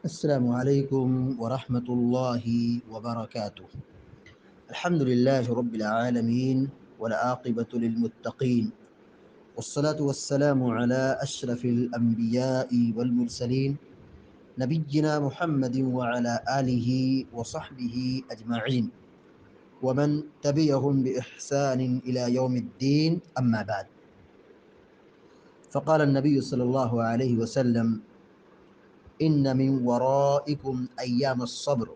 السلام عليكم ورحمة الله وبركاته. الحمد لله رب العالمين والعاقبة للمتقين، والصلاة والسلام على أشرف الأنبياء والمرسلين نبينا محمد وعلى آله وصحبه أجمعين ومن تبعهم بإحسان إلى يوم الدين. أما بعد، فقال النبي صلى الله عليه وسلم: إن من ورائكم أيام الصبر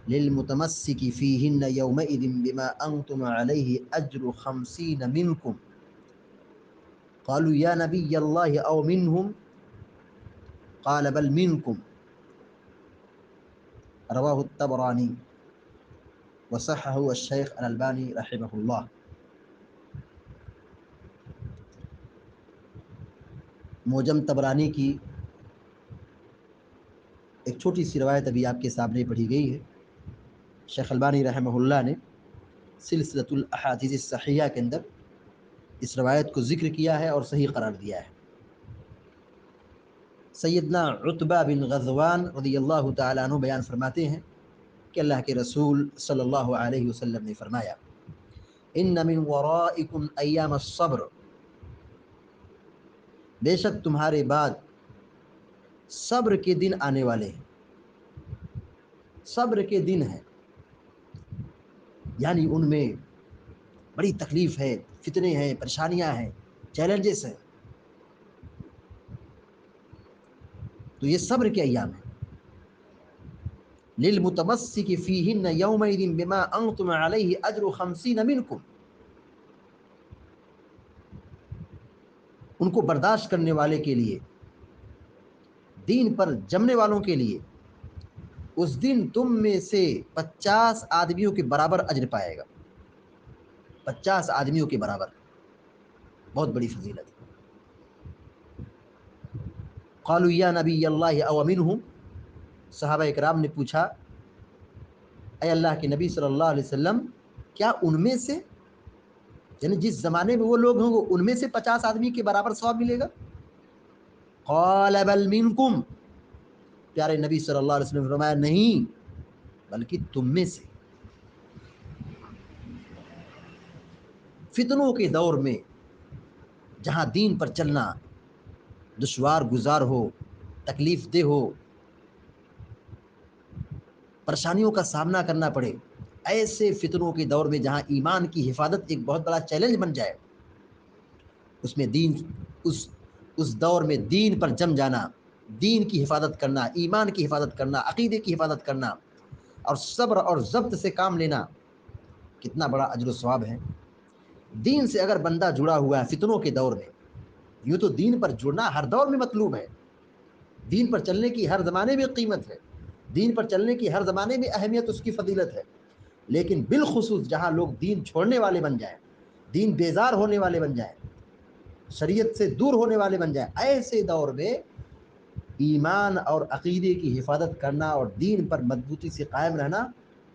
للمتمسك فيهن يومئذ بما أنتم عليه أجر 50 منكم. قالوا يا نبي الله أو منهم؟ قال بل منكم. رواه الطبراني وصححه الشيخ الألباني رحمه الله. موجم طبرانی کی ایک چھوٹی سی روایت ابھی آپ کے سامنے پڑھی گئی ہے. شیخ البانی رحمہ اللہ نے سلسلۃ الاحادیث الصحیحہ کے اندر اس روایت کو ذکر کیا ہے اور صحیح قرار دیا ہے. سیدنا عتبہ بن غزوان رضی اللہ تعالیٰ عنہ بیان فرماتے ہیں کہ اللہ کے رسول صلی اللہ علیہ وسلم نے فرمایا: ان من ورائکم ایام الصبر، بے شک تمہارے بعد صبر کے دن آنے والے ہیں. صبر کے دن ہیں، یعنی ان میں بڑی تکلیف ہے، فتنے ہیں، پریشانیاں ہیں، چیلنجز ہیں. تو یہ صبر کے ایام ہیں. للمتمسک فیہن یومئذ بما انتم علیہ اجر 50 منکم، ان کو برداشت کرنے والے کے لیے، دین پر جمنے والوں کے لیے اس دن تم میں سے 50 آدمیوں کے برابر اجر پائے گا. 50 آدمیوں کے برابر، بہت بڑی فضیلت. قالوا یا نبی اللہ او منہم، صحابہ اکرام نے پوچھا اے اللہ کے نبی صلی اللہ علیہ وسلم، کیا ان میں سے، یعنی جس زمانے میں وہ لوگ ہوں گے ان میں سے 50 آدمی کے برابر ثواب ملے گا؟ قال بل منکم، پیارے نبی صلی اللہ علیہ وسلم نے فرمایا نہیں، بلکہ تم میں سے. فتنوں کے دور میں جہاں دین پر چلنا دشوار گزار ہو، تکلیف دہ ہو، پریشانیوں کا سامنا کرنا پڑے، ایسے فتنوں کے دور میں جہاں ایمان کی حفاظت ایک بہت بڑا چیلنج بن جائے، اس میں دین، اس دور میں دین پر جم جانا، دین کی حفاظت کرنا، ایمان کی حفاظت کرنا، عقیدے کی حفاظت کرنا اور صبر اور ضبط سے کام لینا، کتنا بڑا اجر و ثواب ہے. دین سے اگر بندہ جڑا ہوا ہے فتنوں کے دور میں، یوں تو دین پر جڑنا ہر دور میں مطلوب ہے، دین پر چلنے کی ہر زمانے میں قیمت ہے، دین پر چلنے کی ہر زمانے میں اہمیت، اس کی فضیلت ہے. لیکن بالخصوص جہاں لوگ دین چھوڑنے والے بن جائیں، دین بیزار ہونے والے بن جائیں، شریعت سے دور ہونے والے بن جائیں، ایسے دور میں ایمان اور عقیدے کی حفاظت کرنا اور دین پر مضبوطی سے قائم رہنا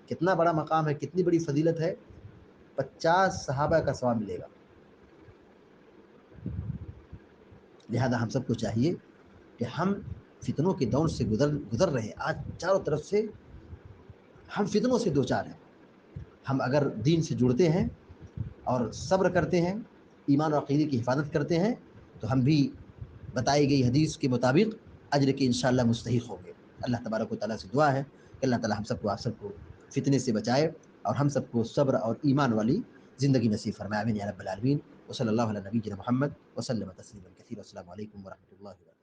کتنا بڑا مقام ہے، کتنی بڑی فضیلت ہے. 50 صحابہ کا ثواب ملے گا. لہذا ہم سب کو چاہیے کہ ہم فتنوں کے دور سے گزر رہے ہیں. آج چاروں طرف سے ہم فتنوں سے دوچار ہیں. ہم اگر دین سے جڑتے ہیں اور صبر کرتے ہیں، ایمان و عقیدے کی حفاظت کرتے ہیں، تو ہم بھی بتائی گئی حدیث کے مطابق اجر کے انشاءاللہ مستحق ہوں گے. اللہ تبارک و تعالیٰ سے دعا ہے کہ اللہ تعالیٰ ہم سب کو، آپ سب کو فتنے سے بچائے اور ہم سب کو صبر اور ایمان والی زندگی نصیب فرمائے. آمین یا رب العالمین. وصلی اللہ علی نبینا محمد وسلم تسلیما کثیرا. السلام علیکم ورحمۃ اللہ وبرکاتہ.